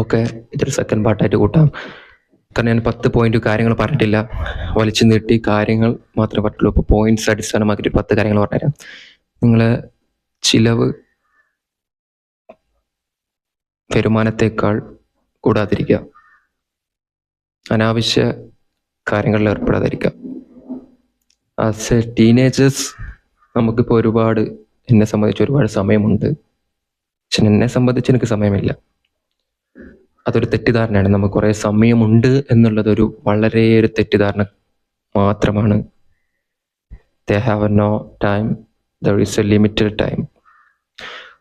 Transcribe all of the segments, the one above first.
ഒക്കെ ഇതൊരു സെക്കൻഡ് പാർട്ടായിട്ട് കൂട്ടാം. കാരണം ഞാൻ 10 പോയിന്റ് കാര്യങ്ങൾ പറഞ്ഞിട്ടില്ല, വലിച്ചു നീട്ടി കാര്യങ്ങൾ മാത്രമേ പറഞ്ഞിട്ടുള്ളൂ. ഇപ്പോൾ പോയിന്റ്സ് അടിസ്ഥാനമാക്കിയിട്ട് 10 കാര്യങ്ങൾ പറഞ്ഞുതരാം. നിങ്ങൾ ചിലവ് വരുമാനത്തേക്കാൾ കൂടാതിരിക്കുക, അനാവശ്യ കാര്യങ്ങളിൽ ഏർപ്പെടാതിരിക്കുക. ആസ് എ ടീനേജേഴ്സ് നമുക്കിപ്പോൾ എന്നെ സംബന്ധിച്ച് ഒരുപാട് സമയമുണ്ട്, പക്ഷെ എന്നെ സംബന്ധിച്ച് എനിക്ക് സമയമില്ല. അതൊരു തെറ്റിദ്ധാരണയാണ്. നമുക്ക് കുറേ സമയമുണ്ട് എന്നുള്ളതൊരു വളരെ ഒരു തെറ്റിദ്ധാരണ മാത്രമാണ്. They have no time, there is a limited time.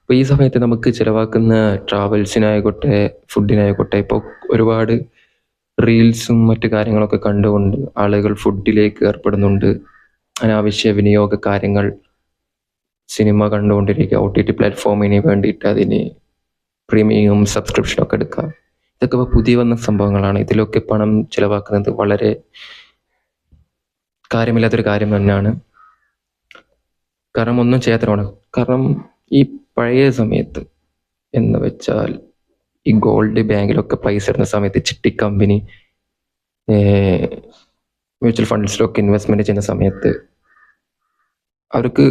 അപ്പോൾ ഈ സമയത്ത് നമുക്ക് ചിലവാക്കുന്ന ട്രാവൽസിനായിക്കോട്ടെ ഫുഡിനായിക്കോട്ടെ, ഇപ്പോൾ ഒരുപാട് റീൽസും മറ്റു കാര്യങ്ങളൊക്കെ കണ്ടുകൊണ്ട് ആളുകൾ ഫുഡിലേക്ക് ഏർപ്പെടുന്നുണ്ട്. അനാവശ്യ വിനിയോഗ കാര്യങ്ങൾ, സിനിമ കണ്ടുകൊണ്ടിരിക്കുക, OTT പ്ലാറ്റ്ഫോമിന് വേണ്ടിയിട്ട് അതിന് പ്രീമിയം സബ്സ്ക്രിപ്ഷനൊക്കെ എടുക്കുക. ഇതൊക്കെ ഇപ്പോൾ പുതിയ വന്ന സംഭവങ്ങളാണ്. ഇതിലൊക്കെ പണം ചിലവാക്കുന്നത് വളരെ കാര്യമില്ലാത്തൊരു കാര്യം തന്നെയാണ്. കാരണം ഒന്നും ചെയ്യാത്തതാണ്. കാരണം ഈ പഴയ സമയത്ത് എന്ന് വെച്ചാൽ ഈ ഗോൾഡ് ബാങ്കിലൊക്കെ പൈസ ഇടുന്ന സമയത്ത് ചിട്ടി കമ്പനി മ്യൂച്വൽ ഫണ്ട്സിലൊക്കെ ഇൻവെസ്റ്റ്മെന്റ് ചെയ്യുന്ന സമയത്ത് അവർക്ക്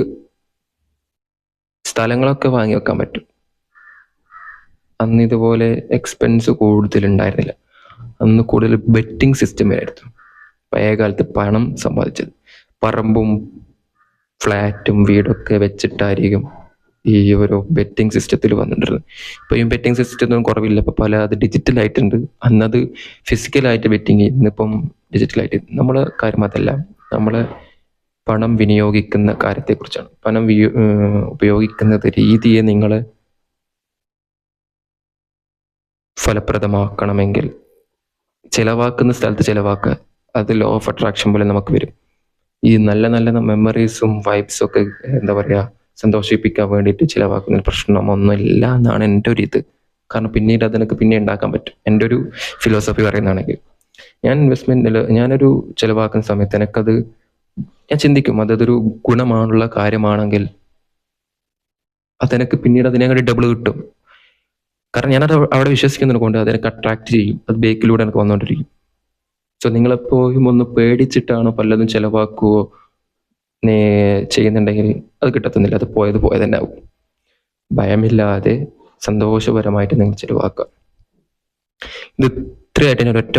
സ്ഥലങ്ങളൊക്കെ വാങ്ങി വെക്കാൻ പറ്റും. അന്ന് ഇതുപോലെ എക്സ്പെൻസ് കൂടുതലുണ്ടായിരുന്നില്ല. അന്ന് കൂടുതൽ ബെറ്റിംഗ് സിസ്റ്റമായിരുന്നു പഴയ കാലത്ത് പണം സമ്പാദിച്ചത്. പറമ്പും ഫ്ലാറ്റും വീടൊക്കെ വെച്ചിട്ടായിരിക്കും ഈ ഒരു ബെറ്റിംഗ് സിസ്റ്റത്തിൽ വന്നിട്ടുള്ളത്. ഇപ്പോൾ ഈ ബെറ്റിംഗ് സിസ്റ്റത്തിനൊന്നും കുറവില്ല. ഇപ്പോൾ അത് ഡിജിറ്റലായിട്ടുണ്ട്. അന്നത് ഫിസിക്കലായിട്ട് ബെറ്റിംഗ്, ഇന്നിപ്പം ഡിജിറ്റലായിട്ട്. നമ്മളെ കാര്യം അതല്ല, നമ്മളെ പണം വിനിയോഗിക്കുന്ന കാര്യത്തെക്കുറിച്ചാണ്. പണം ഉപയോഗിക്കുന്നത് രീതിയെ നിങ്ങൾ ഫലപ്രദമാക്കണമെങ്കിൽ ചിലവാക്കുന്ന സ്ഥലത്ത് ചിലവാക്കുക. അത് ലോ ഓഫ് അട്രാക്ഷൻ പോലെ നമുക്ക് വരും. ഈ നല്ല നല്ല മെമ്മറീസും വൈബ്സും ഒക്കെ എന്താ പറയുക, സന്തോഷിപ്പിക്കാൻ വേണ്ടിയിട്ട് ചിലവാക്കുന്നതിന് പ്രശ്നമൊന്നുമില്ല എന്നാണ് എൻ്റെ ഒരു ഇത്. കാരണം പിന്നീട് അതെനിക്ക് പിന്നെ ഉണ്ടാക്കാൻ പറ്റും. എൻ്റെ ഒരു ഫിലോസഫി പറയുന്നതാണെങ്കിൽ ഞാനൊരു ചിലവാക്കുന്ന സമയത്ത് എനിക്കത് ഞാൻ ചിന്തിക്കും, അതൊരു ഗുണമാണുള്ള കാര്യമാണെങ്കിൽ അതെനിക്ക് പിന്നീട് അതിനെക്കാട്ടി ഡബിൾ കിട്ടും. കാരണം ഞാനത് അവിടെ വിശ്വസിക്കുന്നത് കൊണ്ട് അതെനിക്ക് അട്രാക്ട് ചെയ്യും. അത് ബേക്കിലൂടെ എനിക്ക് വന്നുകൊണ്ടിരിക്കും. സോ നിങ്ങളെപ്പോഴും ഒന്ന് പേടിച്ചിട്ടാണോ പലതും ചിലവാക്കുകയോ ചെയ്യുന്നുണ്ടെങ്കിൽ അത് കിട്ടത്തുന്നില്ല. അത് പോയത് തന്നെ ആവും. ഭയമില്ലാതെ സന്തോഷപരമായിട്ട് നിങ്ങൾ ചിലവാക്കുക. ഇത് ഇത്രയായിട്ട് ഞാൻ ഒരൊറ്റ